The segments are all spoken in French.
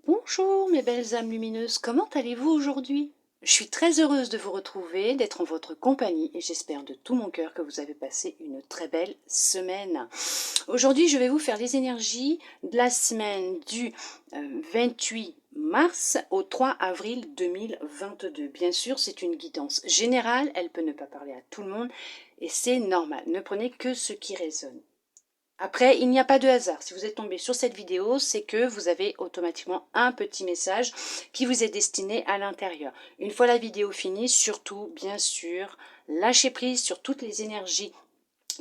Bonjour mes belles âmes lumineuses, comment allez-vous aujourd'hui? Je suis très heureuse de vous retrouver, d'être en votre compagnie et j'espère de tout mon cœur que vous avez passé une très belle semaine. Aujourd'hui, je vais vous faire les énergies de la semaine du 28 mars au 3 avril 2022. Bien sûr, c'est une guidance générale, elle peut ne pas parler à tout le monde et c'est normal. Ne prenez que ce qui résonne. Après, il n'y a pas de hasard. Si vous êtes tombé sur cette vidéo, c'est que vous avez automatiquement un petit message qui vous est destiné à l'intérieur. Une fois la vidéo finie, surtout, bien sûr, lâchez prise sur toutes les énergies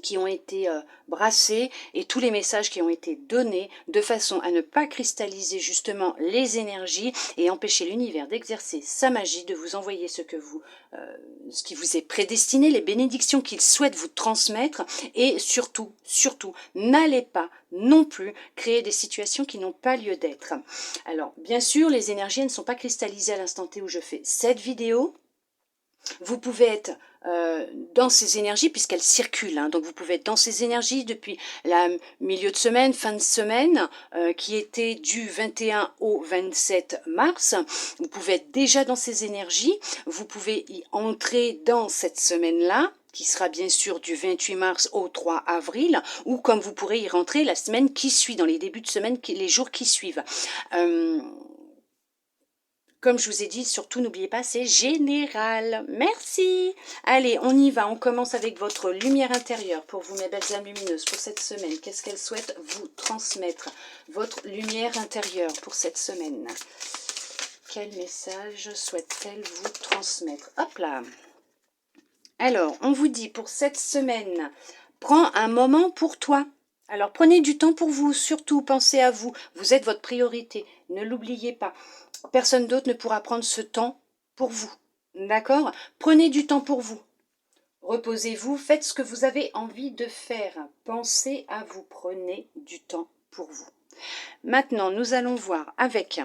qui ont été brassés et tous les messages qui ont été donnés de façon à ne pas cristalliser justement les énergies et empêcher l'univers d'exercer sa magie, de vous envoyer ce qui vous est prédestiné, les bénédictions qu'il souhaite vous transmettre et surtout, n'allez pas non plus créer des situations qui n'ont pas lieu d'être. Alors, bien sûr, les énergies ne sont pas cristallisées à l'instant T où je fais cette vidéo. Vous pouvez être dans ces énergies puisqu'elles circulent. Hein. Donc vous pouvez être dans ces énergies depuis la milieu de semaine, fin de semaine, qui était du 21 au 27 mars. Vous pouvez être déjà dans ces énergies. Vous pouvez y entrer dans cette semaine-là, qui sera bien sûr du 28 mars au 3 avril, ou comme vous pourrez y rentrer la semaine qui suit, dans les débuts de semaine, les jours qui suivent. Comme je vous ai dit, surtout n'oubliez pas, c'est général. Merci. Allez, on y va. On commence avec votre lumière intérieure pour vous, mes belles âmes lumineuses, pour cette semaine. Qu'est-ce qu'elle souhaite vous transmettre? Votre lumière intérieure pour cette semaine. Quel message souhaite-t-elle vous transmettre? Hop là. Alors, on vous dit pour cette semaine, prends un moment pour toi. Alors, prenez du temps pour vous, surtout pensez à vous. Vous êtes votre priorité, ne l'oubliez pas. Personne d'autre ne pourra prendre ce temps pour vous. D'accord? Prenez du temps pour vous. Reposez-vous, faites ce que vous avez envie de faire. Pensez à vous, prenez du temps pour vous. Maintenant, nous allons voir avec,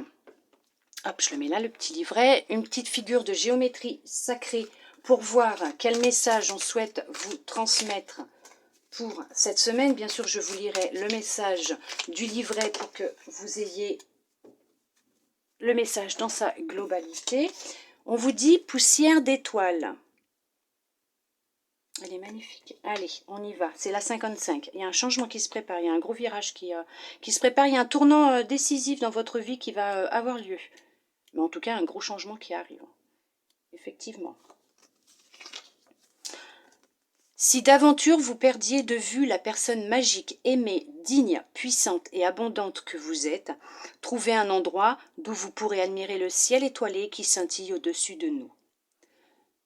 hop, je le mets là, le petit livret, une petite figure de géométrie sacrée pour voir quel message on souhaite vous transmettre pour cette semaine. Bien sûr, je vous lirai le message du livret pour que vous ayez le message dans sa globalité. On vous dit poussière d'étoiles. Elle est magnifique. Allez, on y va. C'est la 55. Il y a un changement qui se prépare. Il y a un gros virage qui se prépare. Il y a un tournant décisif dans votre vie qui va avoir lieu. Mais en tout cas, un gros changement qui arrive. Effectivement. Si d'aventure vous perdiez de vue la personne magique, aimée, digne, puissante et abondante que vous êtes, trouvez un endroit d'où vous pourrez admirer le ciel étoilé qui scintille au-dessus de nous.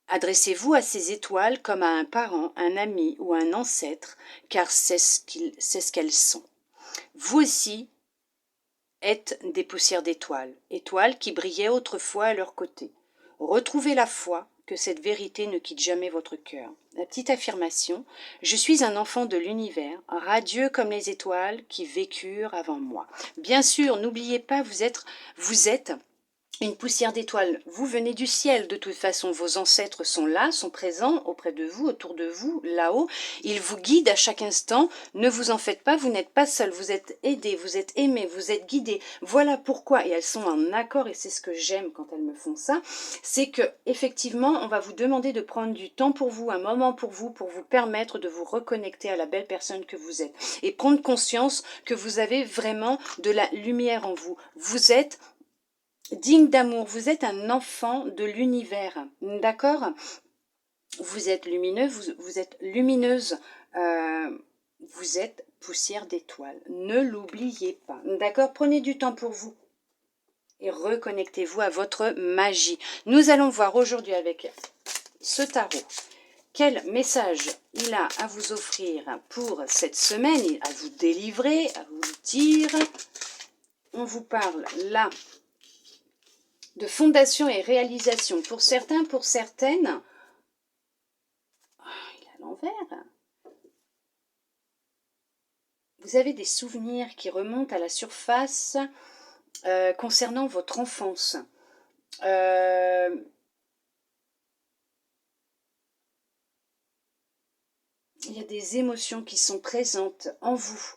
Adressez-vous à ces étoiles comme à un parent, un ami ou un ancêtre, car c'est ce qu'elles sont. Vous aussi êtes des poussières d'étoiles, étoiles qui brillaient autrefois à leur côté. Retrouvez la foi que cette vérité ne quitte jamais votre cœur. La petite affirmation, je suis un enfant de l'univers, radieux comme les étoiles qui vécurent avant moi. Bien sûr, n'oubliez pas, vous êtes une poussière d'étoiles, vous venez du ciel, de toute façon, vos ancêtres sont là, sont présents auprès de vous, autour de vous, là-haut, ils vous guident à chaque instant, ne vous en faites pas, vous n'êtes pas seul, vous êtes aidés, vous êtes aimés, vous êtes guidés, voilà pourquoi, et elles sont en accord, et c'est ce que j'aime quand elles me font ça, c'est que effectivement, on va vous demander de prendre du temps pour vous, un moment pour vous permettre de vous reconnecter à la belle personne que vous êtes, et prendre conscience que vous avez vraiment de la lumière en vous, vous êtes digne d'amour, vous êtes un enfant de l'univers, d'accord? Vous êtes lumineux, vous êtes lumineuse, vous êtes poussière d'étoiles. Ne l'oubliez pas, d'accord? Prenez du temps pour vous et reconnectez-vous à votre magie. Nous allons voir aujourd'hui avec ce tarot quel message il a à vous offrir pour cette semaine, à vous délivrer, à vous dire. On vous parle là de fondation et réalisation. Pour certains, pour certaines, il est à l'envers. Vous avez des souvenirs qui remontent à la surface concernant votre enfance. Il y a des émotions qui sont présentes en vous.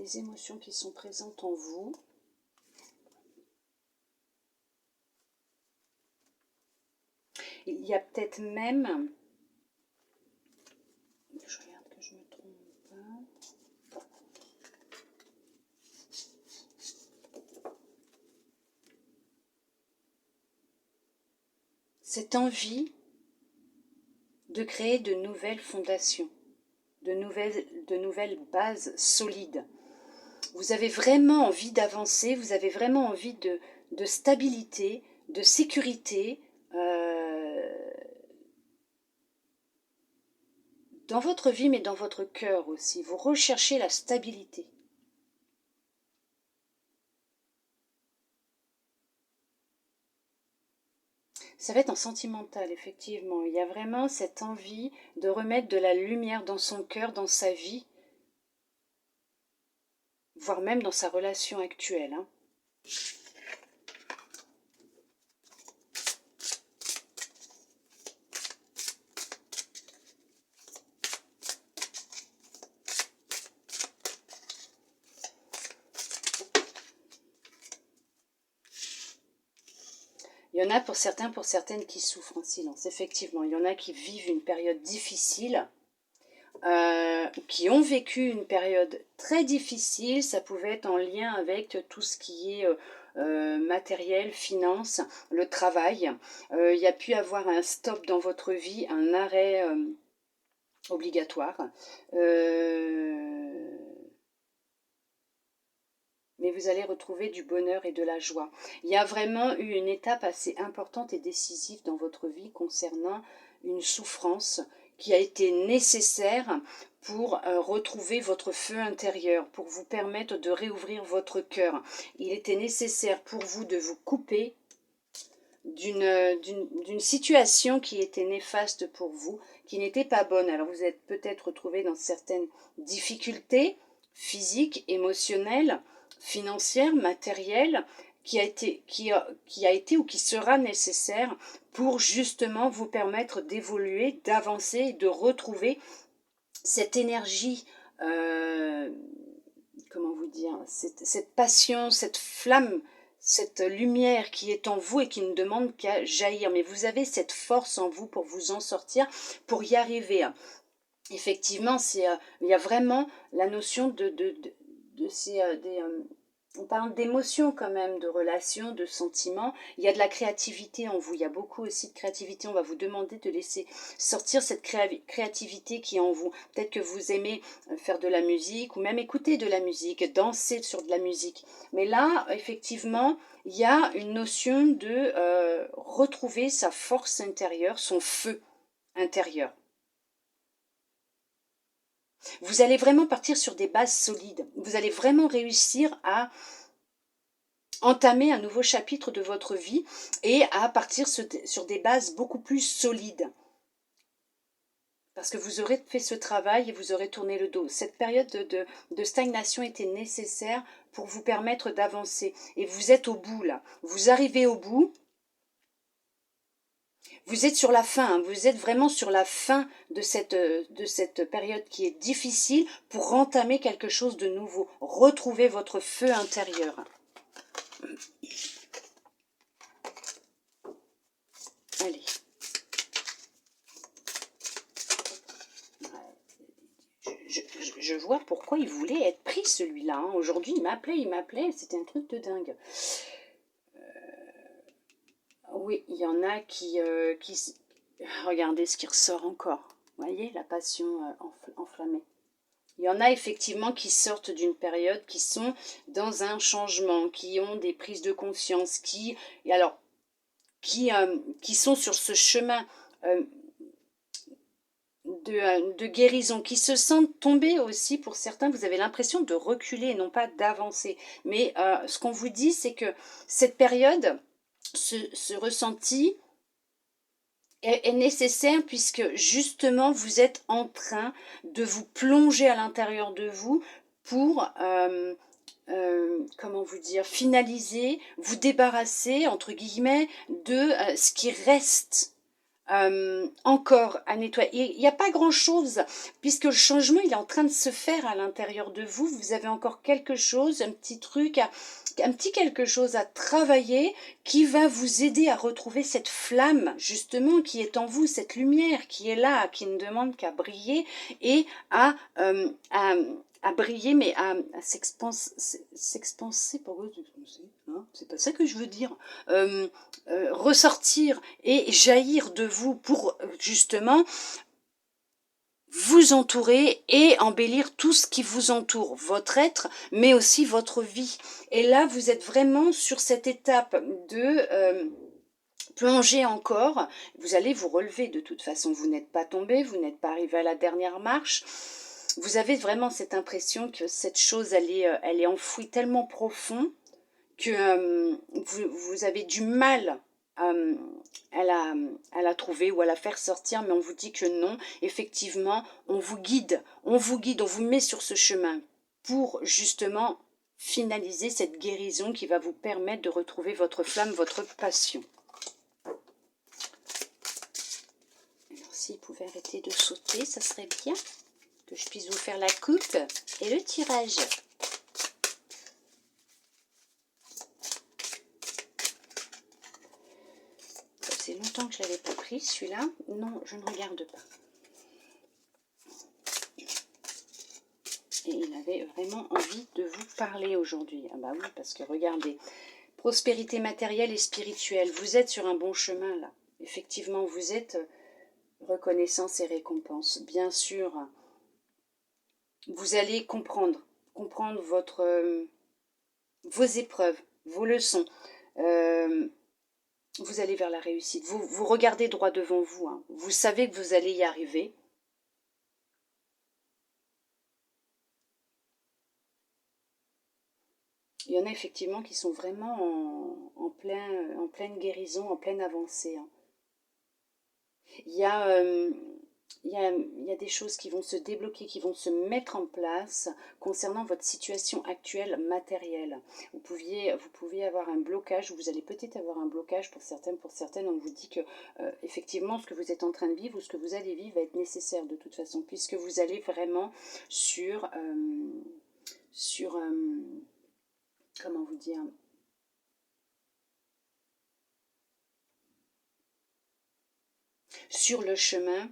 les émotions qui sont présentes en vous. Il y a peut-être même, je regarde que je ne me trompe pas, cette envie de créer de nouvelles fondations, de nouvelles bases solides. Vous avez vraiment envie d'avancer, vous avez vraiment envie de stabilité, de sécurité, dans votre vie, mais dans votre cœur aussi. Vous recherchez la stabilité. Ça va être en sentimental, effectivement. Il y a vraiment cette envie de remettre de la lumière dans son cœur, dans sa vie, voire même dans sa relation actuelle. Hein. Il y en a pour certains, pour certaines qui souffrent en silence, effectivement. Il y en a qui vivent une période difficile, qui ont vécu une période très difficile. Ça pouvait être en lien avec tout ce qui est matériel, finance, le travail. Il y a pu avoir un stop dans votre vie, un arrêt obligatoire. Mais vous allez retrouver du bonheur et de la joie. Il y a vraiment eu une étape assez importante et décisive dans votre vie concernant une souffrance qui a été nécessaire pour retrouver votre feu intérieur, pour vous permettre de réouvrir votre cœur. Il était nécessaire pour vous de vous couper d'une situation qui était néfaste pour vous, qui n'était pas bonne. Alors vous êtes peut-être retrouvé dans certaines difficultés physiques, émotionnelles, financière, matérielle, qui a été ou qui sera nécessaire pour justement vous permettre d'évoluer, d'avancer et de retrouver cette énergie, comment vous dire, cette passion, cette flamme, cette lumière qui est en vous et qui ne demande qu'à jaillir. Mais vous avez cette force en vous pour vous en sortir, pour y arriver. Effectivement, il y a vraiment la notion on parle d'émotions quand même, de relations, de sentiments. Il y a de la créativité en vous. Il y a beaucoup aussi de créativité. On va vous demander de laisser sortir cette créativité qui est en vous. Peut-être que vous aimez faire de la musique ou même écouter de la musique, danser sur de la musique. Mais là, effectivement, il y a une notion de retrouver sa force intérieure, son feu intérieur. Vous allez vraiment partir sur des bases solides. Vous allez vraiment réussir à entamer un nouveau chapitre de votre vie et à partir sur des bases beaucoup plus solides. Parce que vous aurez fait ce travail et vous aurez tourné le dos. Cette période de stagnation était nécessaire pour vous permettre d'avancer. Et vous êtes au bout là. Vous arrivez au bout. Vous êtes sur la fin, hein, vous êtes vraiment sur la fin de cette période qui est difficile pour entamer quelque chose de nouveau, retrouver votre feu intérieur. Allez. Je vois pourquoi il voulait être pris celui-là. Hein. Aujourd'hui, il m'appelait, c'était un truc de dingue. Oui, il y en a qui... Regardez ce qui ressort encore. Vous voyez, la passion enflammée. Il y en a effectivement qui sortent d'une période, qui sont dans un changement, qui ont des prises de conscience, qui sont sur ce chemin de guérison, qui se sentent tombés aussi. Pour certains, vous avez l'impression de reculer et non pas d'avancer. Mais ce qu'on vous dit, c'est que cette période, ce ressenti est nécessaire puisque justement vous êtes en train de vous plonger à l'intérieur de vous pour comment vous dire, finaliser, vous débarrasser entre guillemets de ce qui reste encore à nettoyer. Il n'y a pas grand-chose, puisque le changement, il est en train de se faire à l'intérieur de vous. Vous avez encore quelque chose, un petit truc, un petit quelque chose à travailler qui va vous aider à retrouver cette flamme, justement, qui est en vous, cette lumière qui est là, qui ne demande qu'à briller et à briller, mais à s'expanser, pourquoi s'expanser, hein, c'est pas ça que je veux dire, ressortir et jaillir de vous pour justement vous entourer et embellir tout ce qui vous entoure, votre être, mais aussi votre vie. Et là, vous êtes vraiment sur cette étape de plonger encore. Vous allez vous relever de toute façon. Vous n'êtes pas tombé, vous n'êtes pas arrivé à la dernière marche. Vous avez vraiment cette impression que cette chose, elle est enfouie tellement profond que vous avez du mal à la trouver ou à la faire sortir, mais on vous dit que non, effectivement, on vous guide, on vous met sur ce chemin pour justement finaliser cette guérison qui va vous permettre de retrouver votre flamme, votre passion. Alors s'il pouvait arrêter de sauter, ça serait bien que je puisse vous faire la coupe et le tirage. C'est longtemps que je ne l'avais pas pris, celui-là. Non, je ne regarde pas. Et il avait vraiment envie de vous parler aujourd'hui. Ah bah oui, parce que regardez, prospérité matérielle et spirituelle. Vous êtes sur un bon chemin, là. Effectivement, vous êtes reconnaissance et récompense. Bien sûr, vous allez comprendre vos épreuves, vos leçons. Vous allez vers la réussite. Vous regardez droit devant vous. Hein. Vous savez que vous allez y arriver. Il y en a effectivement qui sont vraiment en pleine guérison, en pleine avancée. Hein. Il y a des choses qui vont se débloquer, qui vont se mettre en place concernant votre situation actuelle matérielle. Vous pouvez avoir un blocage, vous allez peut-être avoir un blocage pour certaines, on vous dit que effectivement ce que vous êtes en train de vivre ou ce que vous allez vivre va être nécessaire de toute façon, puisque vous allez vraiment sur comment vous dire, sur le chemin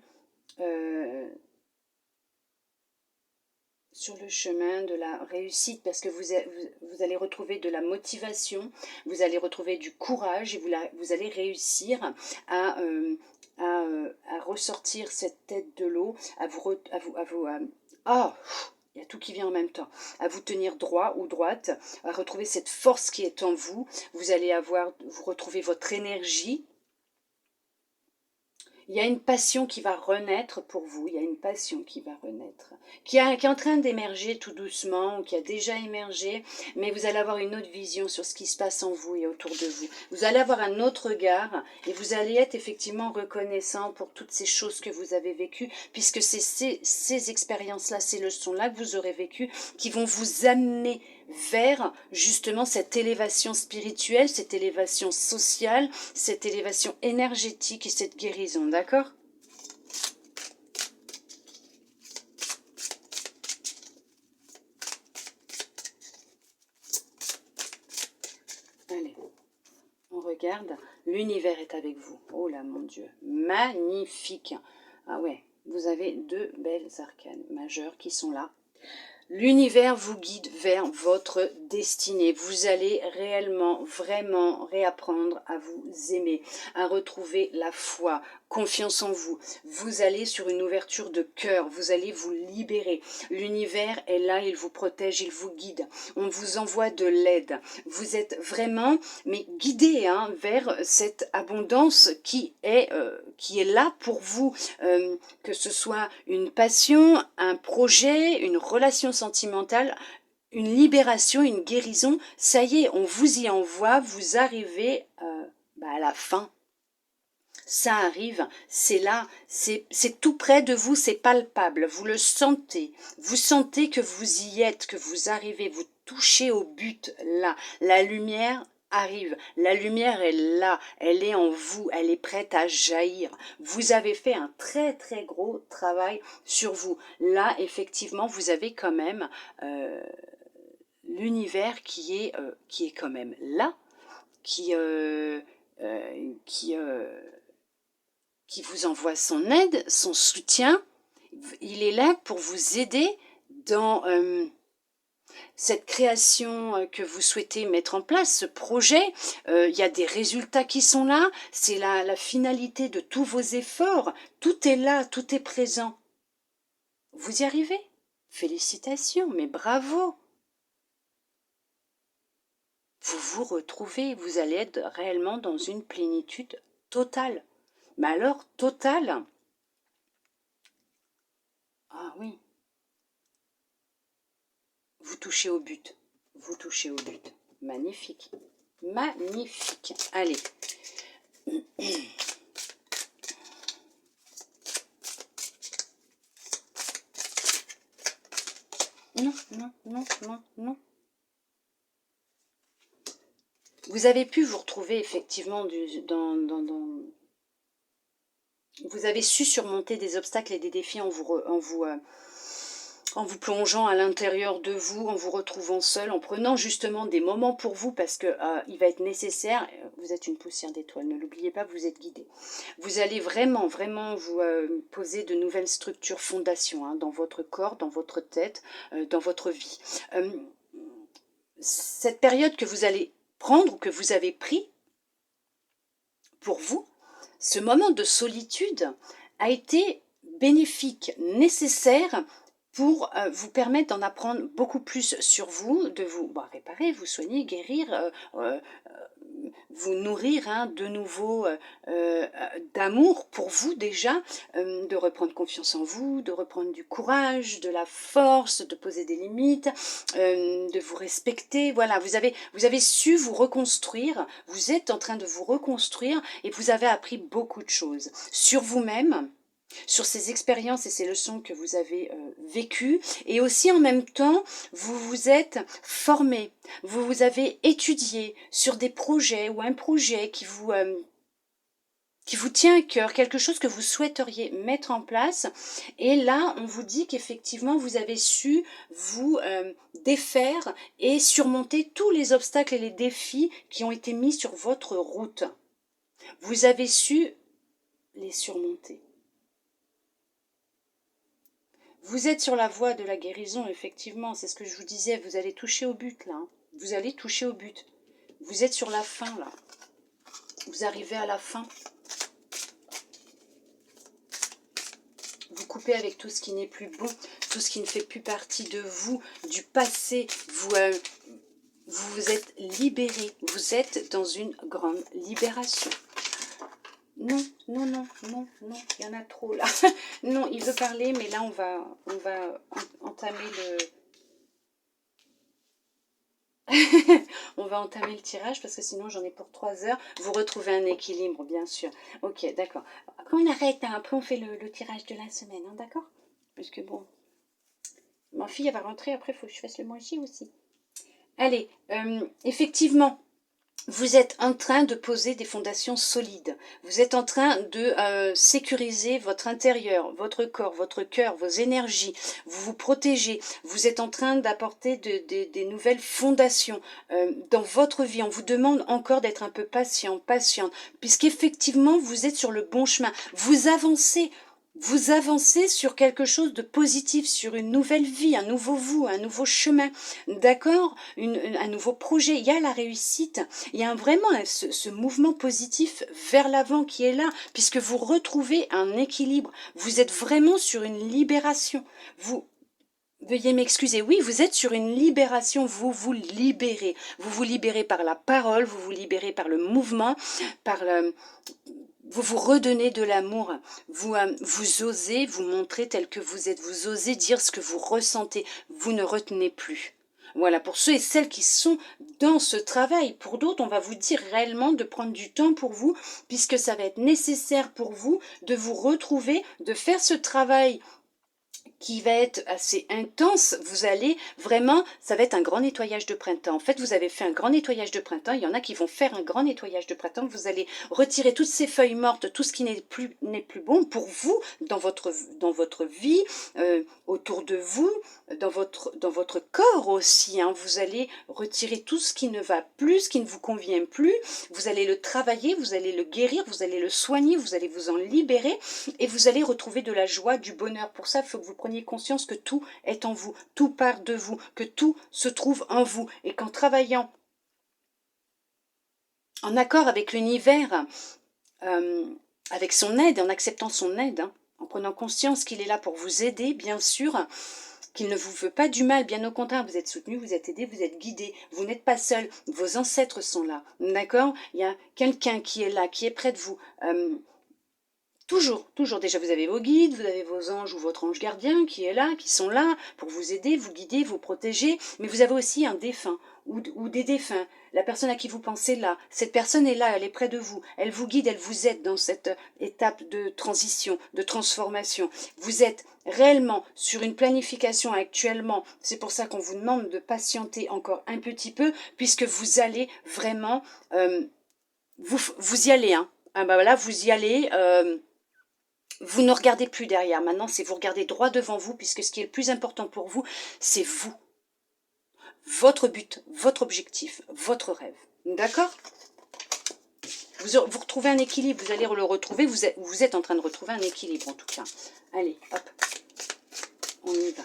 de la réussite, parce que vous allez retrouver de la motivation, vous allez retrouver du courage et vous allez réussir à ressortir cette tête de l'eau, il y a tout qui vient en même temps, à vous tenir droit ou droite, à retrouver cette force qui est en vous, vous allez vous retrouver votre énergie. Il y a une passion qui va renaître pour vous, il y a une passion qui va renaître, qui est en train d'émerger tout doucement, ou qui a déjà émergé, mais vous allez avoir une autre vision sur ce qui se passe en vous et autour de vous. Vous allez avoir un autre regard et vous allez être effectivement reconnaissant pour toutes ces choses que vous avez vécues, puisque c'est ces expériences-là, ces leçons-là que vous aurez vécues qui vont vous amener vers justement cette élévation spirituelle, cette élévation sociale, cette élévation énergétique et cette guérison, d'accord ? Allez, on regarde, l'univers est avec vous. Oh là mon Dieu, magnifique. Ah ouais, vous avez deux belles arcanes majeures qui sont là. L'univers vous guide vers votre destinée. Vous allez réellement, vraiment réapprendre à vous aimer, à retrouver la foi, confiance en vous. Vous allez sur une ouverture de cœur, vous allez vous libérer. L'univers est là, il vous protège, il vous guide. On vous envoie de l'aide. Vous êtes vraiment, mais guidé vers cette abondance qui est là pour vous, que ce soit une passion, un projet, une relation sentimentale, une libération, une guérison. Ça y est, on vous y envoie, vous arrivez à la fin. Ça arrive, c'est là, c'est tout près de vous, c'est palpable, vous le sentez, vous sentez que vous y êtes, que vous arrivez, vous touchez au but là, la lumière arrive. La lumière est là, elle est en vous, elle est prête à jaillir. Vous avez fait un très très gros travail sur vous. Là, effectivement, vous avez quand même l'univers qui est quand même là, qui, qui vous envoie son aide, son soutien. Il est là pour vous aider dans cette création que vous souhaitez mettre en place, ce projet. Il y a des résultats qui sont là, c'est la finalité de tous vos efforts. Tout est là, tout est présent. Vous y arrivez? Félicitations, mais bravo! Vous vous retrouvez, vous allez être réellement dans une plénitude totale. Mais alors, totale? Ah oui. Vous touchez au but. Vous touchez au but. Magnifique. Magnifique. Allez. Non, non, non, non, non. Vous avez pu vous retrouver effectivement vous avez su surmonter des obstacles et des défis en vous plongeant à l'intérieur de vous, en vous retrouvant seul, en prenant justement des moments pour vous, parce que il va être nécessaire. Vous êtes une poussière d'étoiles, ne l'oubliez pas, vous êtes guidé. Vous allez vraiment, vraiment vous poser de nouvelles structures, fondations, hein, dans votre corps, dans votre tête, dans votre vie. Cette période que vous allez prendre ou que vous avez pris pour vous, ce moment de solitude a été bénéfique, nécessaire pour vous permettre d'en apprendre beaucoup plus sur vous, de vous réparer, vous soigner, guérir, vous nourrir hein, de nouveau d'amour pour vous déjà, de reprendre confiance en vous, de reprendre du courage, de la force, de poser des limites, de vous respecter. Voilà, vous avez su vous reconstruire, vous êtes en train de vous reconstruire et vous avez appris beaucoup de choses sur vous-même, sur ces expériences et ces leçons que vous avez vécues, et aussi en même temps, vous vous êtes formé, vous avez étudié sur des projets ou un projet qui vous tient à cœur, quelque chose que vous souhaiteriez mettre en place, et là, on vous dit qu'effectivement, vous avez su vous défaire et surmonter tous les obstacles et les défis qui ont été mis sur votre route. Vous avez su les surmonter. Vous êtes sur la voie de la guérison, effectivement, c'est ce que je vous disais, vous allez toucher au but, là. Vous allez toucher au but. Vous êtes sur la fin, là. Vous arrivez à la fin. Vous coupez avec tout ce qui n'est plus bon, tout ce qui ne fait plus partie de vous, du passé. Vous vous êtes libéré, vous êtes dans une grande libération. Non, non, non, non, non, il y en a trop là. Non, il veut parler, mais là on va entamer on va entamer le tirage parce que sinon j'en ai pour 3 heures. Vous retrouvez un équilibre, bien sûr. Ok, d'accord. Après on arrête, hein, après on fait le tirage de la semaine, hein, d'accord? Parce que bon, ma fille elle va rentrer, après il faut que je fasse le manger aussi. Allez, effectivement, vous êtes en train de poser des fondations solides. Vous êtes en train de sécuriser votre intérieur, votre corps, votre cœur, vos énergies. Vous vous protégez. Vous êtes en train d'apporter des nouvelles fondations dans votre vie. On vous demande encore d'être un peu patient, patiente, puisqu'effectivement, vous êtes sur le bon chemin. Vous avancez. Vous avancez sur quelque chose de positif, sur une nouvelle vie, un nouveau vous, un nouveau chemin, d'accord, un nouveau projet. Il y a la réussite, il y a vraiment ce mouvement positif vers l'avant qui est là, puisque vous retrouvez un équilibre. Vous êtes vraiment sur une libération. Veuillez m'excuser, oui, vous êtes sur une libération, vous vous libérez. Vous vous libérez par la parole, vous vous libérez par le mouvement, vous vous redonnez de l'amour, vous osez vous montrer tel que vous êtes, vous osez dire ce que vous ressentez, vous ne retenez plus. Voilà, pour ceux et celles qui sont dans ce travail. Pour d'autres, on va vous dire réellement de prendre du temps pour vous, puisque ça va être nécessaire pour vous de vous retrouver, de faire ce travail qui va être assez intense. Vous allez vraiment, ça va être un grand nettoyage de printemps. En fait, vous avez fait un grand nettoyage de printemps. Il y en a qui vont faire un grand nettoyage de printemps. Vous allez retirer toutes ces feuilles mortes, tout ce qui n'est plus bon pour vous dans votre vie, autour de vous, dans votre corps aussi. Hein. Vous allez retirer tout ce qui ne va plus, ce qui ne vous convient plus. Vous allez le travailler, vous allez le guérir, vous allez le soigner, vous allez vous en libérer et vous allez retrouver de la joie, du bonheur. Pour ça, il faut que vous preniez conscience que tout est en vous, tout part de vous, que tout se trouve en vous. Et qu'en travaillant en accord avec l'univers, avec son aide, en acceptant son aide, hein, en prenant conscience qu'il est là pour vous aider, bien sûr, qu'il ne vous veut pas du mal, bien au contraire, vous êtes soutenu, vous êtes aidé, vous êtes guidé, vous n'êtes pas seul, vos ancêtres sont là, d'accord? Il y a quelqu'un qui est là, qui est près de vous. Toujours, déjà vous avez vos guides, vous avez vos anges ou votre ange gardien qui est là, qui sont là pour vous aider, vous guider, vous protéger, mais vous avez aussi un défunt ou des défunts. La personne à qui vous pensez là, cette personne est là, elle est près de vous, elle vous guide, elle vous aide dans cette étape de transition, de transformation. Vous êtes réellement sur une planification actuellement, c'est pour ça qu'on vous demande de patienter encore un petit peu, puisque vous allez vraiment, vous y allez, hein. Ah bah voilà, vous y allez, vous ne regardez plus derrière. Maintenant, c'est vous regardez droit devant vous, puisque ce qui est le plus important pour vous, c'est vous. Votre but, votre objectif, votre rêve. D'accord ? Vous retrouvez un équilibre, vous allez le retrouver, vous êtes en train de retrouver un équilibre en tout cas. Allez, hop, on y va.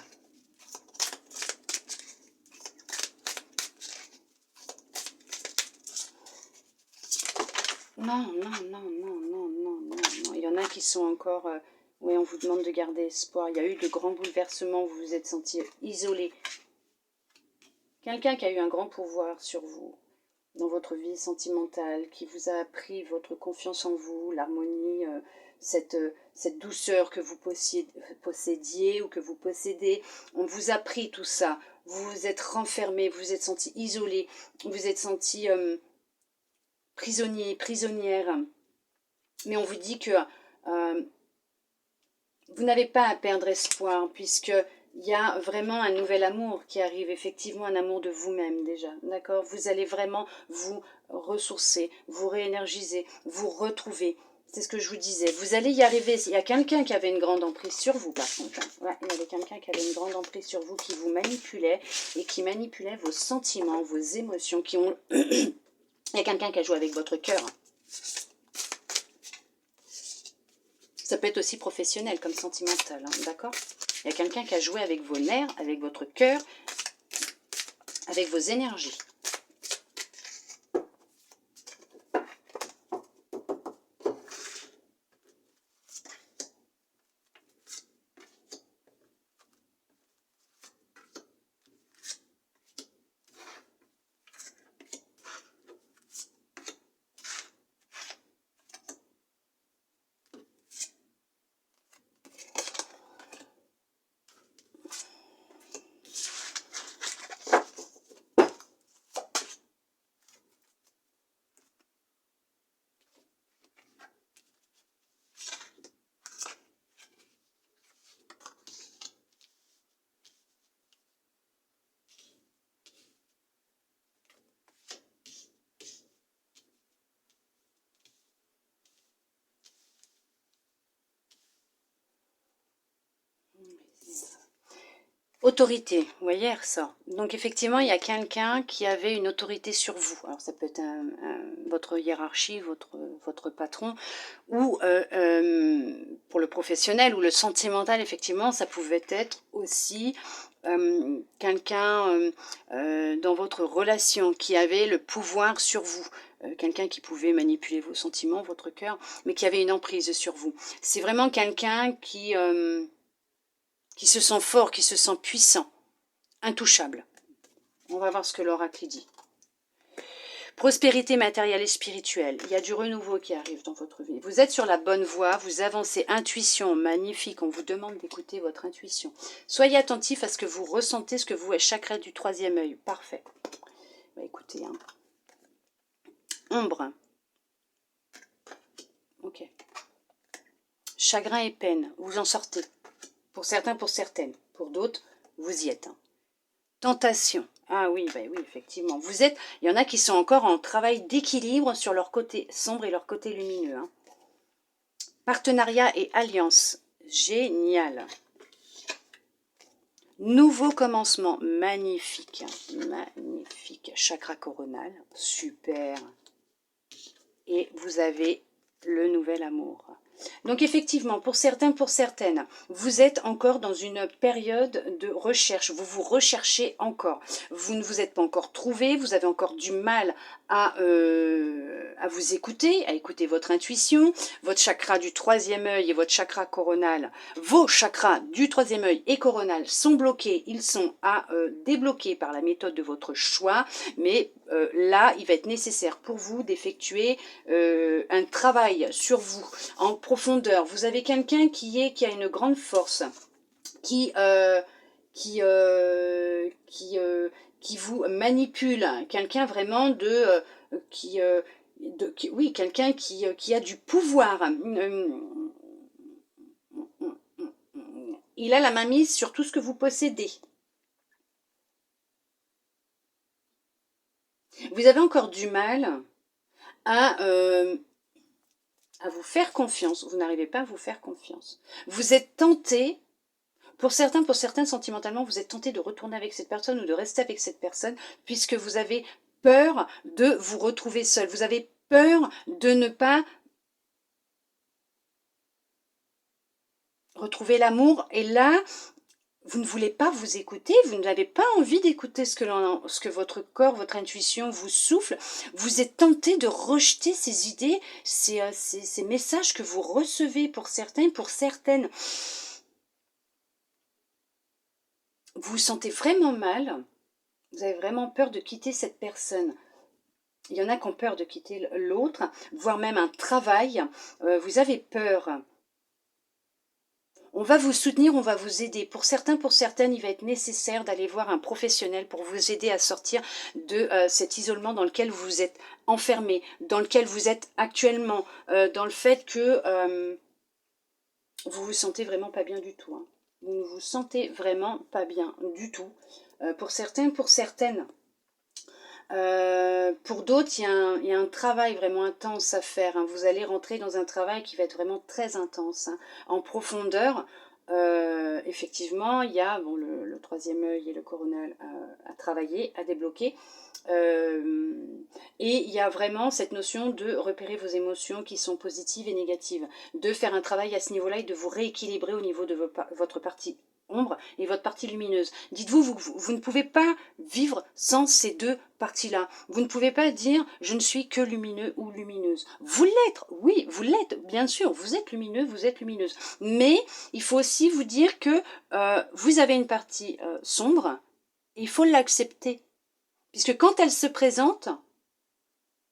Non. Il y en a qui sont encore... oui, on vous demande de garder espoir. Il y a eu de grands bouleversements, vous vous êtes senti isolé. Quelqu'un qui a eu un grand pouvoir sur vous, dans votre vie sentimentale, qui vous a appris votre confiance en vous, l'harmonie, cette douceur que vous possédiez ou que vous possédez. On vous a pris tout ça. Vous vous êtes renfermé, vous vous êtes senti isolé, vous vous êtes senti prisonnier, prisonnière. Mais on vous dit que vous n'avez pas à perdre espoir, puisque il y a vraiment un nouvel amour qui arrive, effectivement un amour de vous-même déjà, d'accord? Vous allez vraiment vous ressourcer, vous réénergiser, vous retrouver. C'est ce que je vous disais. Vous allez y arriver. Il y a quelqu'un qui avait une grande emprise sur vous, par contre. Ouais, il y avait quelqu'un qui avait une grande emprise sur vous, qui vous manipulait et qui manipulait vos sentiments, vos émotions, qui ont... il y a quelqu'un qui a joué avec votre cœur. Ça peut être aussi professionnel comme sentimental, hein, d'accord? Il y a quelqu'un qui a joué avec vos nerfs, avec votre cœur, avec vos énergies. Autorité, vous voyez, elle ressort. Donc effectivement, il y a quelqu'un qui avait une autorité sur vous. Alors ça peut être votre hiérarchie, votre patron, ou pour le professionnel ou le sentimental, effectivement, ça pouvait être aussi quelqu'un dans votre relation qui avait le pouvoir sur vous. Quelqu'un qui pouvait manipuler vos sentiments, votre cœur, mais qui avait une emprise sur vous. C'est vraiment quelqu'un qui se sent fort, qui se sent puissant, intouchable. On va voir ce que l'oracle dit. Prospérité matérielle et spirituelle. Il y a du renouveau qui arrive dans votre vie. Vous êtes sur la bonne voie, vous avancez. Intuition, magnifique. On vous demande d'écouter votre intuition. Soyez attentif à ce que vous ressentez, ce que vous est chakra du troisième œil. Parfait. Bah, écoutez, hein. Ombre. Ok. Chagrin et peine. Vous en sortez. Pour certains, pour certaines. Pour d'autres, vous y êtes. Hein. Tentation. Ah oui, bah oui, effectivement. Vous êtes, il y en a qui sont encore en travail d'équilibre sur leur côté sombre et leur côté lumineux. Hein. Partenariat et alliance. Génial. Nouveau commencement. Magnifique. Magnifique. Chakra coronal. Super. Et vous avez le nouvel amour. Donc effectivement, pour certains, pour certaines, vous êtes encore dans une période de recherche. Vous vous recherchez encore. Vous ne vous êtes pas encore trouvé. Vous avez encore du mal à vous écouter, à écouter votre intuition. Votre chakra du troisième œil et votre chakra coronal, vos chakras du troisième œil et coronal sont bloqués. Ils sont à débloquer par la méthode de votre choix. Mais là, il va être nécessaire pour vous d'effectuer un travail sur vous en profondeur. Vous avez quelqu'un qui a une grande force, qui vous manipule, quelqu'un vraiment oui, quelqu'un qui a du pouvoir. Il a la mainmise sur tout ce que vous possédez. Vous avez encore du mal à vous faire confiance. Vous n'arrivez pas à vous faire confiance. Vous êtes tenté, pour certains, sentimentalement, vous êtes tenté de retourner avec cette personne ou de rester avec cette personne, puisque vous avez peur de vous retrouver seul. Vous avez peur de ne pas retrouver l'amour. Et là, vous ne voulez pas vous écouter, vous n'avez pas envie d'écouter ce que votre corps, votre intuition vous souffle. Vous êtes tenté de rejeter ces idées, ces messages que vous recevez pour certains, pour certaines. Vous vous sentez vraiment mal, vous avez vraiment peur de quitter cette personne. Il y en a qui ont peur de quitter l'autre, voire même un travail. Vous avez peur. On va vous soutenir, on va vous aider. Pour certains, pour certaines, il va être nécessaire d'aller voir un professionnel pour vous aider à sortir de cet isolement dans lequel vous êtes enfermé, dans lequel vous êtes actuellement, dans le fait que vous vous sentez vraiment pas bien du tout. Hein. Vous ne vous sentez vraiment pas bien du tout. Pour certains, pour certaines. Pour d'autres, il y a un travail vraiment intense à faire. Hein. Vous allez rentrer dans un travail qui va être vraiment très intense, hein. En profondeur. Effectivement, il y a le troisième œil et le coronal à travailler, à débloquer. Et il y a vraiment cette notion de repérer vos émotions qui sont positives et négatives, de faire un travail à ce niveau-là et de vous rééquilibrer au niveau de votre partie ombre et votre partie lumineuse. Dites-vous, vous ne pouvez pas vivre sans ces deux parties-là. Vous ne pouvez pas dire « je ne suis que lumineux ou lumineuse ». Vous l'êtes, oui, vous l'êtes, bien sûr, vous êtes lumineux, vous êtes lumineuse. Mais il faut aussi vous dire que vous avez une partie sombre, et il faut l'accepter. Puisque quand elle se présente,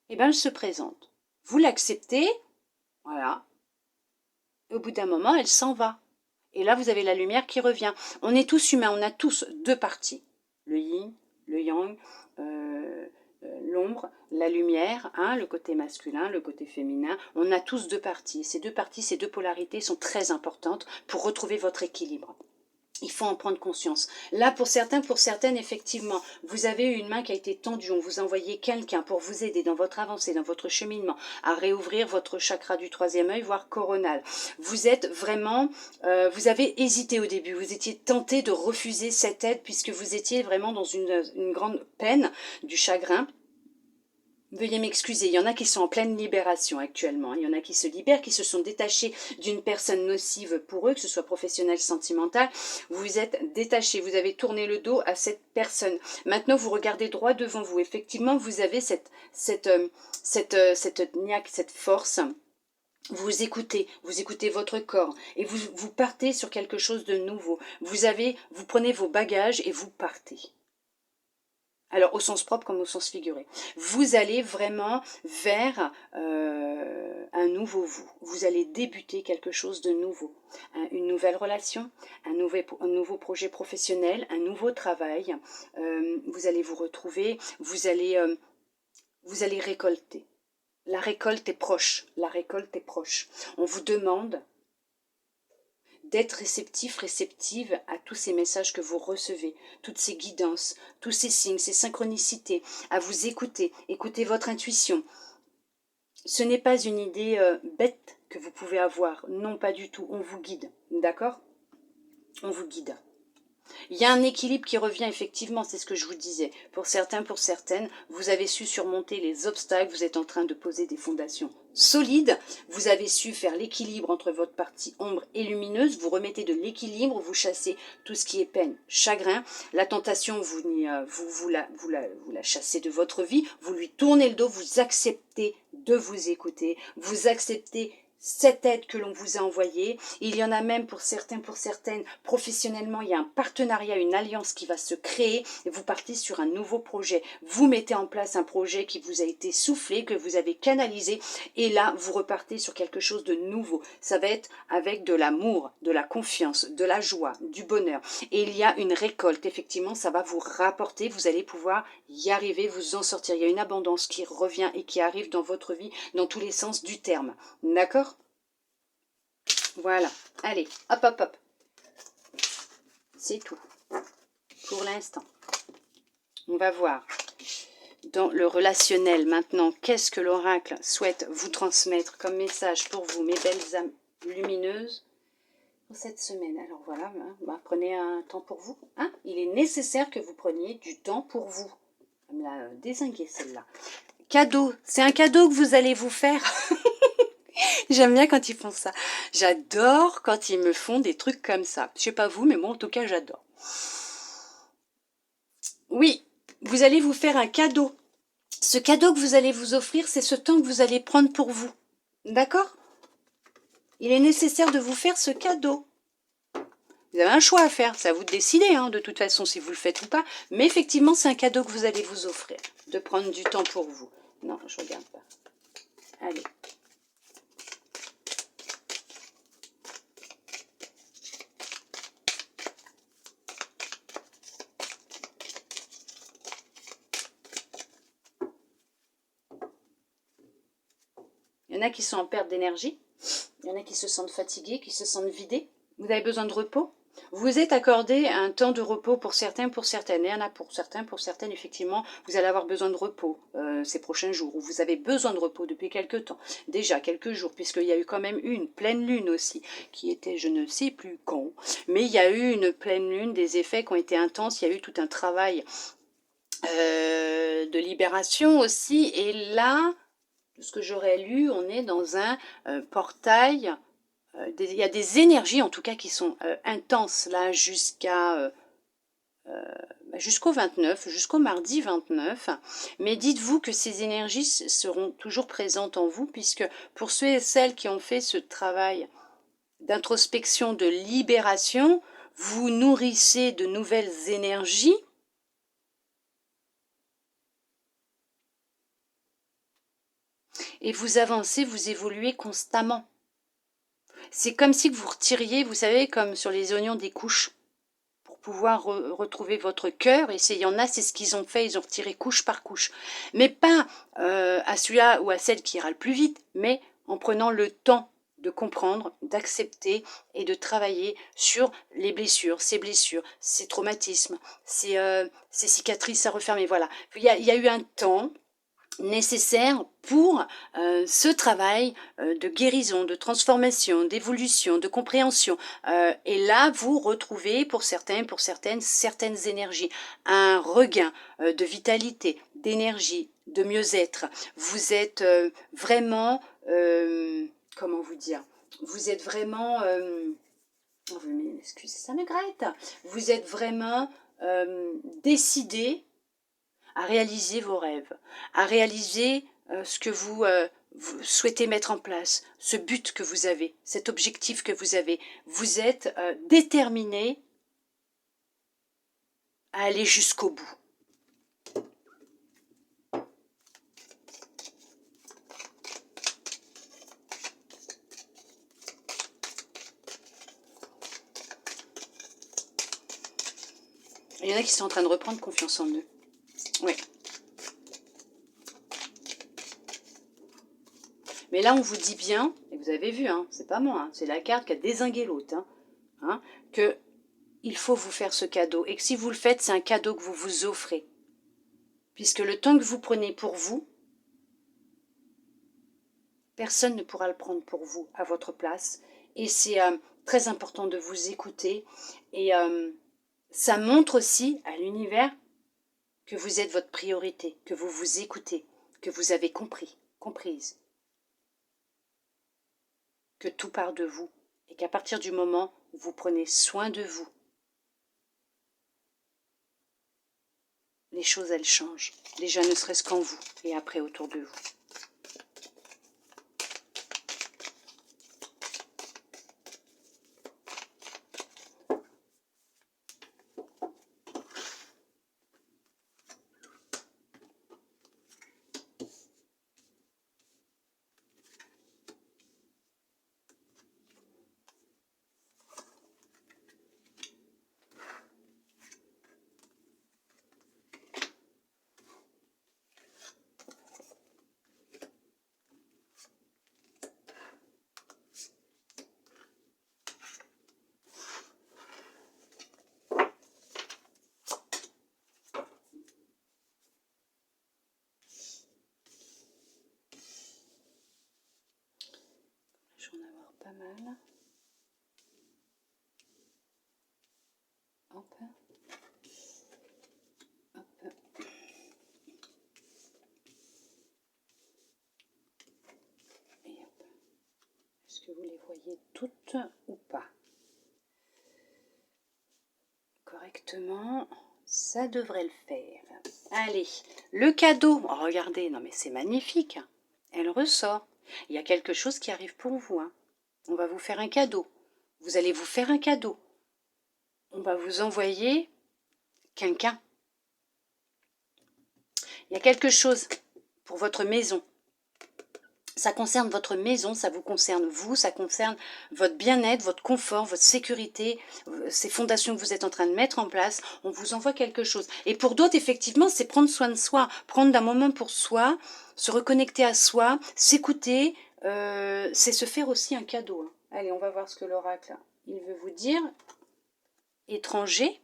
eh bien elle se présente. Vous l'acceptez, voilà. Et au bout d'un moment, elle s'en va. Et là, vous avez la lumière qui revient. On est tous humains, on a tous deux parties. Le yin, le yang, l'ombre, la lumière, hein, le côté masculin, le côté féminin. On a tous deux parties. Ces deux polarités sont très importantes pour retrouver votre équilibre. Il faut en prendre conscience. Là, pour certains, pour certaines, effectivement, vous avez eu une main qui a été tendue. On vous a envoyé quelqu'un pour vous aider dans votre avancée, dans votre cheminement, à réouvrir votre chakra du troisième œil, voire coronal. Vous êtes vraiment, vous avez hésité au début. Vous étiez tenté de refuser cette aide puisque vous étiez vraiment dans une grande peine, du chagrin. Veuillez m'excuser, il y en a qui sont en pleine libération actuellement. Il y en a qui se libèrent, qui se sont détachés d'une personne nocive pour eux, que ce soit professionnelle, sentimentale. Vous êtes détachés, vous avez tourné le dos à cette personne. Maintenant, vous regardez droit devant vous. Effectivement, vous avez cette niaque, cette force. Vous écoutez votre corps et vous partez sur quelque chose de nouveau. Vous prenez vos bagages et vous partez. Alors, au sens propre comme au sens figuré. Vous allez vraiment vers un nouveau vous. Vous allez débuter quelque chose de nouveau. Une nouvelle relation, un nouveau projet professionnel, un nouveau travail. Vous allez vous retrouver, vous allez récolter. La récolte est proche. La récolte est proche. On vous demande d'être réceptif, réceptive à tous ces messages que vous recevez, toutes ces guidances, tous ces signes, ces synchronicités, à vous écouter, écouter votre intuition. Ce n'est pas une idée bête que vous pouvez avoir, non pas du tout, on vous guide, d'accord? On vous guide. Il y a un équilibre qui revient effectivement, c'est ce que je vous disais. Pour certains, pour certaines, vous avez su surmonter les obstacles, vous êtes en train de poser des fondations solides, vous avez su faire l'équilibre entre votre partie ombre et lumineuse, vous remettez de l'équilibre, vous chassez tout ce qui est peine, chagrin, la tentation, vous la chassez de votre vie, vous lui tournez le dos, vous acceptez de vous écouter, vous acceptez cette aide que l'on vous a envoyée. Il y en a même pour certains, pour certaines, professionnellement, il y a un partenariat, une alliance qui va se créer et vous partez sur un nouveau projet. Vous mettez en place un projet qui vous a été soufflé, que vous avez canalisé et là, vous repartez sur quelque chose de nouveau. Ça va être avec de l'amour, de la confiance, de la joie, du bonheur. Et il y a une récolte, effectivement, ça va vous rapporter, vous allez pouvoir y arriver, vous en sortir. Il y a une abondance qui revient et qui arrive dans votre vie, dans tous les sens du terme. D'accord ? Voilà, allez, hop, hop, hop. C'est tout pour l'instant. On va voir dans le relationnel maintenant, qu'est-ce que l'oracle souhaite vous transmettre comme message pour vous, mes belles âmes lumineuses, pour cette semaine. Alors voilà, prenez un temps pour vous. Hein, il est nécessaire que vous preniez du temps pour vous. Elle me l'a dézingué celle-là. Cadeau, c'est un cadeau que vous allez vous faire. J'aime bien quand ils font ça. J'adore quand ils me font des trucs comme ça. Je sais pas vous, mais moi en tout cas j'adore. Oui, vous allez vous faire un cadeau. Ce cadeau que vous allez vous offrir, c'est ce temps que vous allez prendre pour vous. D'accord ? Il est nécessaire de vous faire ce cadeau. Vous avez un choix à faire, c'est à vous de décider, hein, de toute façon, si vous le faites ou pas. Mais effectivement, c'est un cadeau que vous allez vous offrir, de prendre du temps pour vous. Non, je regarde pas. Allez. Il y en a qui sont en perte d'énergie. Il y en a qui se sentent fatigués, qui se sentent vidés. Vous avez besoin de repos. Vous êtes accordé un temps de repos pour certains, pour certaines. Il y en a pour certains, pour certaines, effectivement, vous allez avoir besoin de repos ces prochains jours. Ou vous avez besoin de repos depuis quelques temps. Déjà, quelques jours, puisqu'il y a eu quand même une pleine lune aussi, qui était, je ne sais plus quand, mais il y a eu une pleine lune, des effets qui ont été intenses. Il y a eu tout un travail de libération aussi. Et là, de ce que j'aurais lu, on est dans un portail. Il y a des énergies en tout cas qui sont intenses là jusqu'au 29, jusqu'au mardi 29. Mais dites-vous que ces énergies seront toujours présentes en vous, puisque pour ceux et celles qui ont fait ce travail d'introspection, de libération, vous nourrissez de nouvelles énergies. Et vous avancez, vous évoluez constamment. C'est comme si vous retiriez, vous savez, comme sur les oignons, des couches pour pouvoir retrouver votre cœur. Et il y en a, c'est ce qu'ils ont fait, ils ont retiré couche par couche. Mais pas à celui-là ou à celle qui ira le plus vite, mais en prenant le temps de comprendre, d'accepter et de travailler sur les blessures, ces traumatismes, ces cicatrices à refermer. Voilà, il y a eu un temps nécessaire pour ce travail de guérison, de transformation, d'évolution, de compréhension. Et là, vous retrouvez pour certains, pour certaines énergies, un regain de vitalité, d'énergie, de mieux-être. Vous êtes vraiment, comment vous dire, vous êtes vraiment, excusez, ça me gratte. Vous êtes vraiment décidé à réaliser vos rêves, à réaliser ce que vous souhaitez mettre en place, ce but que vous avez, cet objectif que vous avez. Vous êtes déterminé à aller jusqu'au bout. Il y en a qui sont en train de reprendre confiance en eux. Oui. Mais là, on vous dit bien, et vous avez vu, hein, c'est pas moi, hein, c'est la carte qui a dézingué l'autre. Hein. hein, que il faut vous faire ce cadeau. Et que si vous le faites, c'est un cadeau que vous vous offrez. Puisque le temps que vous prenez pour vous, personne ne pourra le prendre pour vous à votre place. Et c'est très important de vous écouter. Et ça montre aussi à l'univers que vous êtes votre priorité, que vous vous écoutez, que vous avez comprise, que tout part de vous. Et qu'à partir du moment où vous prenez soin de vous, les choses, elles changent. Déjà, ne serait-ce qu'en vous et après autour de vous. Je vais en avoir pas mal. Hop. Hop. Et hop. Est-ce que vous les voyez toutes ou pas? Correctement, ça devrait le faire. Allez, le cadeau. Oh, regardez, non mais c'est magnifique. Elle ressort. Il y a quelque chose qui arrive pour vous. Hein. On va vous faire un cadeau. Vous allez vous faire un cadeau. On va vous envoyer quelqu'un. Il y a quelque chose pour votre maison. Ça concerne votre maison, ça vous concerne vous, ça concerne votre bien-être, votre confort, votre sécurité, ces fondations que vous êtes en train de mettre en place. On vous envoie quelque chose. Et pour d'autres, effectivement, c'est prendre soin de soi, prendre d'un moment pour soi, se reconnecter à soi, s'écouter, c'est se faire aussi un cadeau. Hein. Allez, on va voir ce que l'oracle, il veut vous dire. Étranger,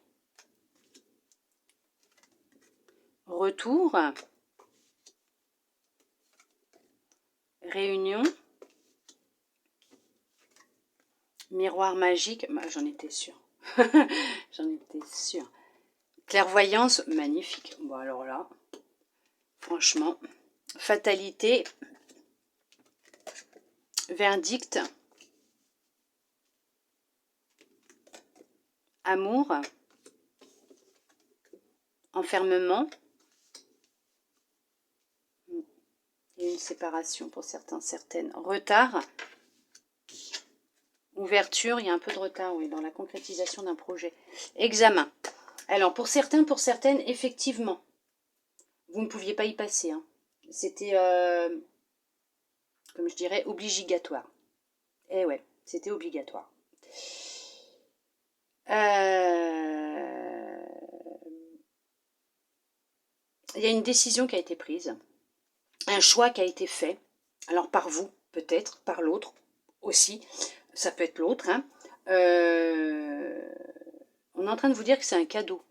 retour, réunion, miroir magique, j'en étais sûre. J'en étais sûre. Clairvoyance, magnifique. Bon, alors là, franchement, fatalité, verdict, amour, enfermement et une séparation pour certains, certaines. Retard, ouverture, il y a un peu de retard, oui, dans la concrétisation d'un projet. Examen. Alors, pour certains, pour certaines, effectivement, vous ne pouviez pas y passer. Hein. C'était, comme je dirais, obligatoire. Eh ouais, c'était obligatoire. Il y a une décision qui a été prise, un choix qui a été fait, alors par vous peut-être, par l'autre aussi, ça peut être l'autre. Hein. On est en train de vous dire que c'est un cadeau.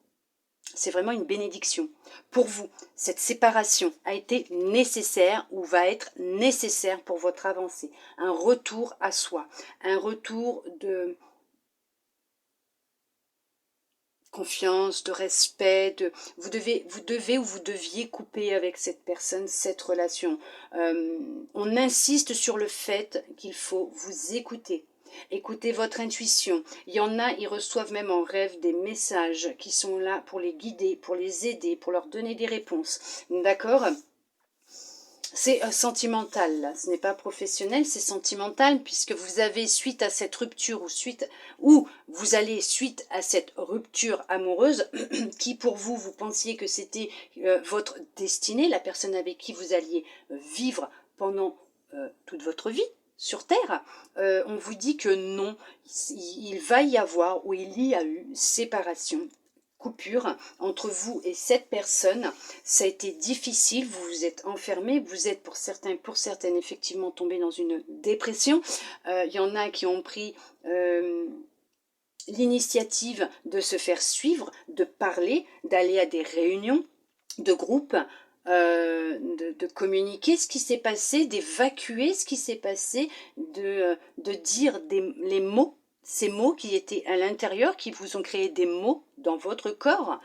C'est vraiment une bénédiction. Pour vous, cette séparation a été nécessaire ou va être nécessaire pour votre avancée. Un retour à soi, un retour de confiance, de respect, vous devez ou vous deviez couper avec cette personne, cette relation. On insiste sur le fait qu'il faut vous écouter. Écoutez votre intuition. Il y en a, ils reçoivent même en rêve des messages qui sont là pour les guider, pour les aider, pour leur donner des réponses. D'accord ? C'est sentimental, là. Ce n'est pas professionnel, c'est sentimental, puisque vous avez, suite à cette rupture, ou vous allez, suite à cette rupture amoureuse, qui pour vous, vous pensiez que c'était votre destinée, la personne avec qui vous alliez vivre pendant toute votre vie sur Terre, on vous dit que non, il va y avoir, ou il y a eu séparation, coupure entre vous et cette personne. Ça a été difficile, vous vous êtes enfermé, vous êtes pour certaines effectivement tombé dans une dépression. Il y en a qui ont pris l'initiative de se faire suivre, de parler, d'aller à des réunions de groupe, de communiquer ce qui s'est passé, d'évacuer ce qui s'est passé, de dire les mots, ces mots qui étaient à l'intérieur, qui vous ont créé des mots dans votre corps.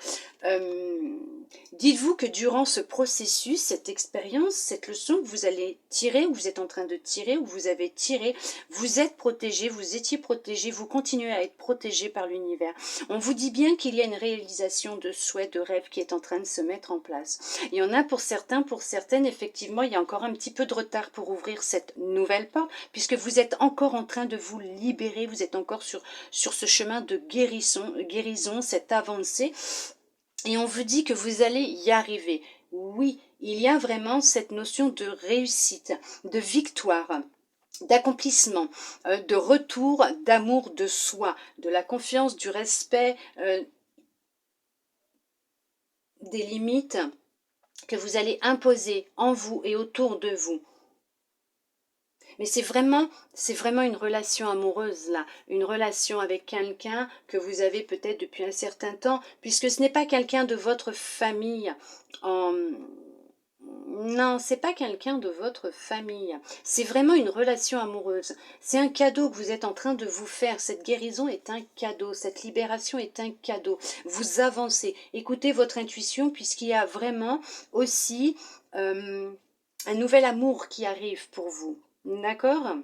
Dites-vous que durant ce processus, cette expérience, cette leçon que vous allez tirer, ou vous êtes en train de tirer, ou vous avez tiré, vous êtes protégé, vous étiez protégé, vous continuez à être protégé par l'univers. On vous dit bien qu'il y a une réalisation de souhaits, de rêves qui est en train de se mettre en place. Il y en a pour certains, pour certaines, effectivement, il y a encore un petit peu de retard pour ouvrir cette nouvelle porte, puisque vous êtes encore en train de vous libérer, vous êtes encore sur ce chemin de guérison, cette avancée. Et on vous dit que vous allez y arriver. Oui, il y a vraiment cette notion de réussite, de victoire, d'accomplissement, de retour, d'amour de soi, de la confiance, du respect, des limites que vous allez imposer en vous et autour de vous. Mais c'est vraiment une relation amoureuse là, une relation avec quelqu'un que vous avez peut-être depuis un certain temps, puisque ce n'est pas quelqu'un de votre famille. Non, c'est pas quelqu'un de votre famille. C'est vraiment une relation amoureuse. C'est un cadeau que vous êtes en train de vous faire. Cette guérison est un cadeau. Cette libération est un cadeau. Vous avancez. Écoutez votre intuition puisqu'il y a vraiment aussi un nouvel amour qui arrive pour vous. D'accord ?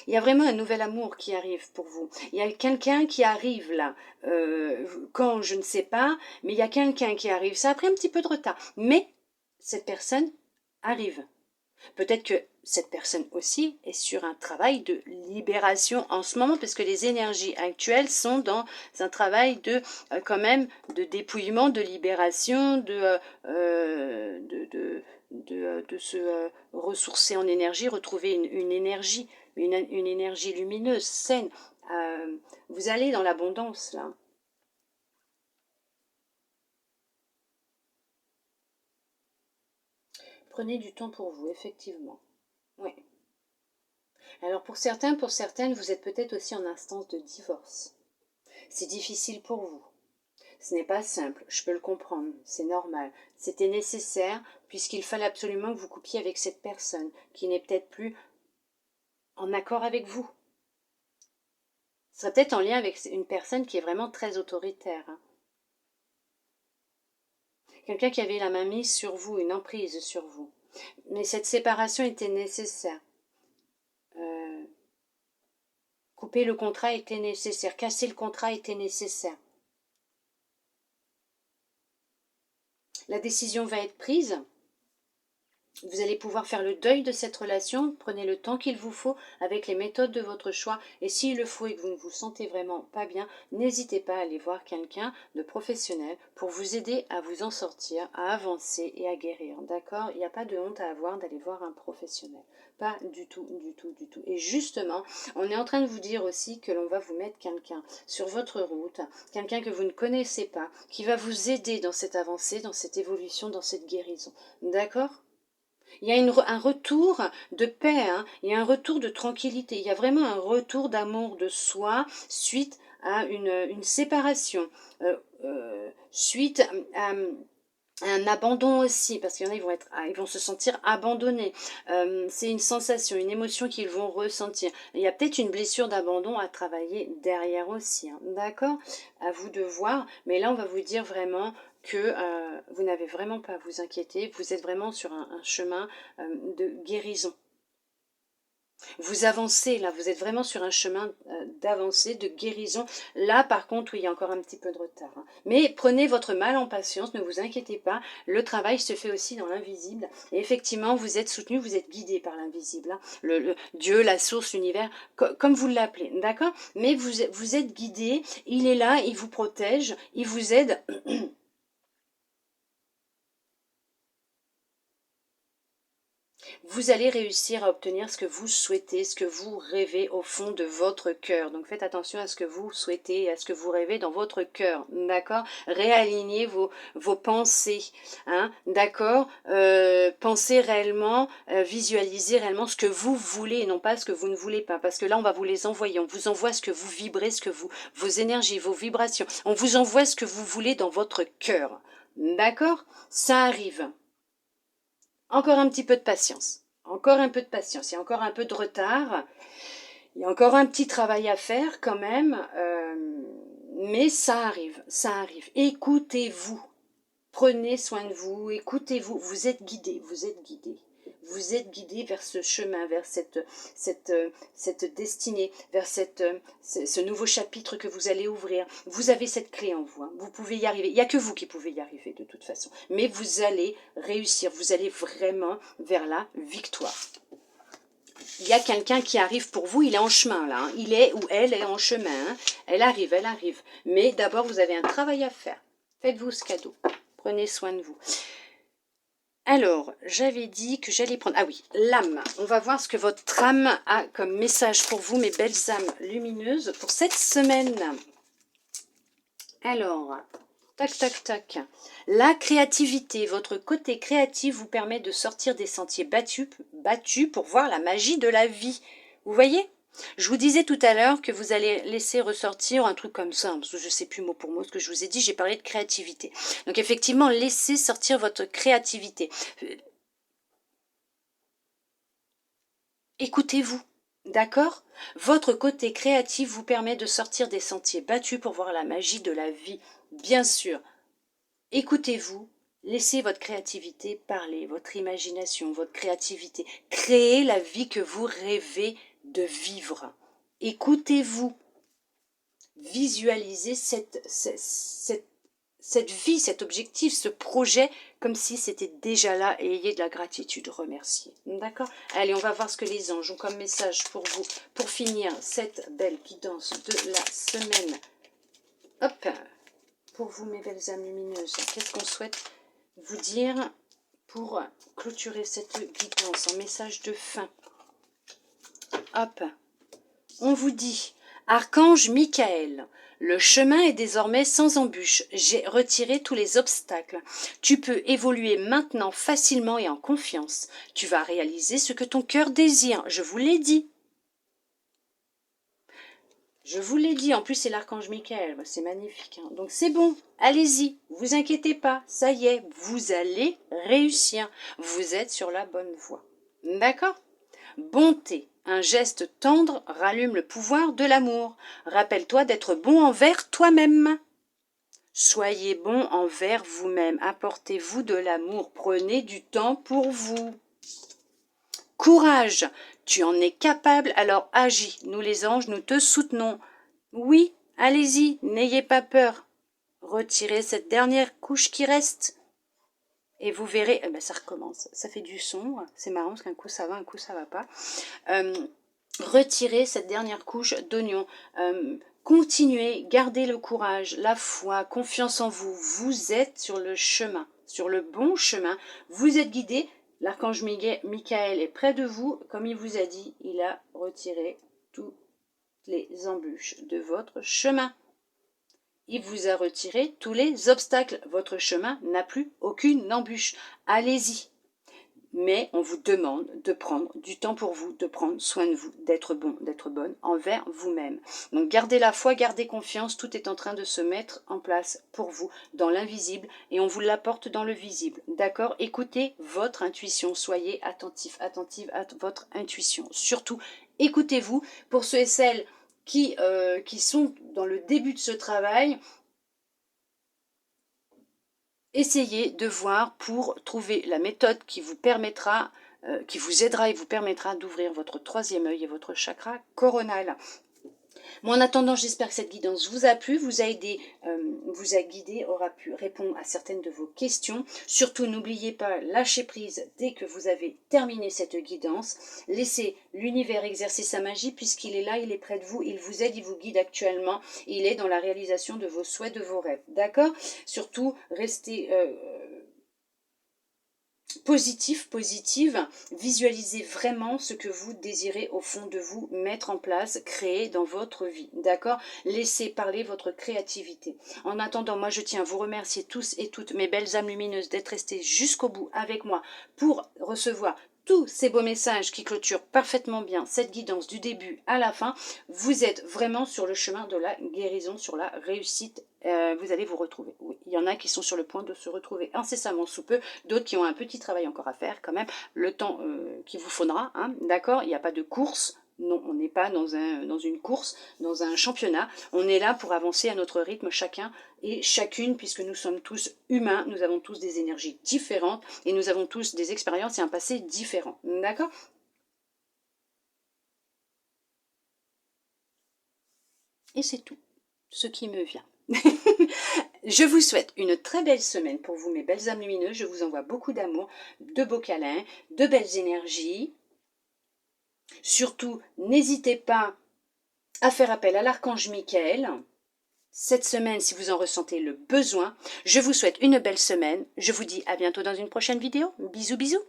Il y a vraiment un nouvel amour qui arrive pour vous. Il y a quelqu'un qui arrive là. Quand, je ne sais pas, mais il y a quelqu'un qui arrive. Ça a pris un petit peu de retard. Mais cette personne arrive. Peut-être que cette personne aussi est sur un travail de libération en ce moment, parce que les énergies actuelles sont dans un travail de quand même de dépouillement, de libération, de se ressourcer en énergie, retrouver une énergie, une énergie lumineuse, saine. Vous allez dans l'abondance là. Prenez du temps pour vous, effectivement. Oui. Alors pour certains, pour certaines, vous êtes peut-être aussi en instance de divorce. C'est difficile pour vous. Ce n'est pas simple, je peux le comprendre, c'est normal. C'était nécessaire puisqu'il fallait absolument que vous coupiez avec cette personne qui n'est peut-être plus en accord avec vous. Ce serait peut-être en lien avec une personne qui est vraiment très autoritaire. Hein. Quelqu'un qui avait la main mise sur vous, une emprise sur vous. Mais cette séparation était nécessaire. Couper le contrat était nécessaire, casser le contrat était nécessaire. La décision va être prise. Vous allez pouvoir faire le deuil de cette relation. Prenez le temps qu'il vous faut avec les méthodes de votre choix. Et s'il le faut et que vous ne vous sentez vraiment pas bien, n'hésitez pas à aller voir quelqu'un de professionnel pour vous aider à vous en sortir, à avancer et à guérir. D'accord ? Il n'y a pas de honte à avoir d'aller voir un professionnel. Pas du tout, du tout, du tout. Et justement, on est en train de vous dire aussi que l'on va vous mettre quelqu'un sur votre route, quelqu'un que vous ne connaissez pas, qui va vous aider dans cette avancée, dans cette évolution, dans cette guérison. D'accord ? Il y a un retour de paix, hein, il y a un retour de tranquillité, il y a vraiment un retour d'amour de soi suite à une séparation, suite à un abandon aussi, parce qu'il y en a, ils vont se sentir abandonnés. C'est une sensation, une émotion qu'ils vont ressentir. Il y a peut-être une blessure d'abandon à travailler derrière aussi, hein, d'accord ? À vous de voir, mais là on va vous dire vraiment que vous n'avez vraiment pas à vous inquiéter, vous êtes vraiment sur un chemin de guérison. Vous avancez là, vous êtes vraiment sur un chemin d'avancée, de guérison. Là par contre, oui, il y a encore un petit peu de retard. Hein. Mais prenez votre mal en patience, ne vous inquiétez pas. Le travail se fait aussi dans l'invisible. Et effectivement, vous êtes soutenu, vous êtes guidé par l'invisible. Hein. Dieu, la source, l'univers, comme vous l'appelez, d'accord ? Mais vous êtes guidé, il est là, il vous protège, il vous aide. vous allez réussir à obtenir ce que vous souhaitez, ce que vous rêvez au fond de votre cœur. Donc faites attention à ce que vous souhaitez, à ce que vous rêvez dans votre cœur, d'accord? Réalignez vos pensées, hein, d'accord? Pensez réellement, visualisez réellement ce que vous voulez et non pas ce que vous ne voulez pas. Parce que là, on va vous les envoyer. On vous envoie ce que vous vibrez, vos énergies, vos vibrations. On vous envoie ce que vous voulez dans votre cœur. D'accord? Ça arrive. Encore un petit peu de patience. Encore un peu de patience. Il y a encore un peu de retard. Il y a encore un petit travail à faire quand même. Mais ça arrive. Ça arrive. Écoutez-vous. Prenez soin de vous. Écoutez-vous. Vous êtes guidé. Vous êtes guidé. Vous êtes guidé vers ce chemin, vers cette destinée, vers ce nouveau chapitre que vous allez ouvrir. Vous avez cette clé en vous, hein. Vous pouvez y arriver. Il n'y a que vous qui pouvez y arriver de toute façon. Mais vous allez réussir, vous allez vraiment vers la victoire. Il y a quelqu'un qui arrive pour vous, il est en chemin là. Hein. Il est ou elle est en chemin. Hein. Elle arrive, elle arrive. Mais d'abord, vous avez un travail à faire. Faites-vous ce cadeau. Prenez soin de vous. Alors, j'avais dit que j'allais prendre... Ah oui, l'âme. On va voir ce que votre âme a comme message pour vous, mes belles âmes lumineuses, pour cette semaine. Alors, tac, tac, tac. La créativité, votre côté créatif vous permet de sortir des sentiers battus pour voir la magie de la vie. Vous voyez ? Je vous disais tout à l'heure que vous allez laisser ressortir un truc comme ça, parce que je ne sais plus mot pour mot ce que je vous ai dit, j'ai parlé de créativité. Donc effectivement, laissez sortir votre créativité. Écoutez-vous, d'accord? Votre côté créatif vous permet de sortir des sentiers battus pour voir la magie de la vie, bien sûr. Écoutez-vous, laissez votre créativité parler, votre imagination, votre créativité. Créez la vie que vous rêvez de vivre. Écoutez-vous. Visualisez cette vie, cet objectif, ce projet, comme si c'était déjà là et ayez de la gratitude, remerciez. D'accord? Allez, on va voir ce que les anges ont comme message pour vous, pour finir cette belle guidance de la semaine. Hop! Pour vous, mes belles âmes lumineuses, qu'est-ce qu'on souhaite vous dire pour clôturer cette guidance en message de fin? Hop! On vous dit, Archange Michael, le chemin est désormais sans embûche. J'ai retiré tous les obstacles. Tu peux évoluer maintenant facilement et en confiance. Tu vas réaliser ce que ton cœur désire. Je vous l'ai dit. Je vous l'ai dit. En plus, c'est l'archange Michael. C'est magnifique. Hein. Donc, c'est bon. Allez-y. Vous inquiétez pas. Ça y est. Vous allez réussir. Vous êtes sur la bonne voie. D'accord ? Bonté. Un geste tendre rallume le pouvoir de l'amour. Rappelle-toi d'être bon envers toi-même. Soyez bon envers vous-même. Apportez-vous de l'amour. Prenez du temps pour vous. Courage. Tu en es capable, alors agis. Nous les anges, nous te soutenons. Oui, allez-y, n'ayez pas peur. Retirez cette dernière couche qui reste. Et vous verrez, eh ben ça recommence. Ça fait du son. C'est marrant parce qu'un coup ça va, un coup ça va pas. Retirez cette dernière couche d'oignon. Continuez, gardez le courage, la foi, confiance en vous. Vous êtes sur le chemin, sur le bon chemin. Vous êtes guidé. L'archange Michael est près de vous. Comme il vous a dit, il a retiré toutes les embûches de votre chemin. Il vous a retiré tous les obstacles. Votre chemin n'a plus aucune embûche. Allez-y. Mais on vous demande de prendre du temps pour vous, de prendre soin de vous, d'être bon, d'être bonne envers vous-même. Donc gardez la foi, gardez confiance, tout est en train de se mettre en place pour vous dans l'invisible et on vous l'apporte dans le visible. D'accord? Écoutez votre intuition, soyez attentif, attentive à votre intuition. Surtout, écoutez-vous. Pour ceux et celles qui sont dans le début de ce travail, essayez de voir pour trouver la méthode qui vous permettra, qui vous aidera et vous permettra d'ouvrir votre troisième œil et votre chakra coronal. Moi, en attendant, j'espère que cette guidance vous a plu, vous a aidé, vous a guidé, aura pu répondre à certaines de vos questions. Surtout, n'oubliez pas, lâchez prise dès que vous avez terminé cette guidance. Laissez l'univers exercer sa magie puisqu'il est là, il est près de vous, il vous aide, il vous guide actuellement. Il est dans la réalisation de vos souhaits, de vos rêves. D'accord ? Surtout, restez... positive, visualisez vraiment ce que vous désirez au fond de vous mettre en place, créer dans votre vie, d'accord? Laissez parler votre créativité. En attendant, moi je tiens à vous remercier tous et toutes mes belles âmes lumineuses d'être restés jusqu'au bout avec moi pour recevoir tous ces beaux messages qui clôturent parfaitement bien cette guidance du début à la fin. Vous êtes vraiment sur le chemin de la guérison, sur la réussite. Vous allez vous retrouver. Oui, il y en a qui sont sur le point de se retrouver incessamment sous peu, d'autres qui ont un petit travail encore à faire quand même, le temps qu'il vous faudra, hein, d'accord? Il n'y a pas de course. Non, on n'est pas dans une course, dans un championnat. On est là pour avancer à notre rythme chacun et chacune, puisque nous sommes tous humains, nous avons tous des énergies différentes et nous avons tous des expériences et un passé différent. D'accord? Et c'est tout ce qui me vient. Je vous souhaite une très belle semaine pour vous, mes belles âmes lumineuses. Je vous envoie beaucoup d'amour, de beaux câlins, de belles énergies. Surtout, n'hésitez pas à faire appel à l'archange Michael cette semaine si vous en ressentez le besoin. Je vous souhaite une belle semaine. Je vous dis à bientôt dans une prochaine vidéo. Bisous, bisous.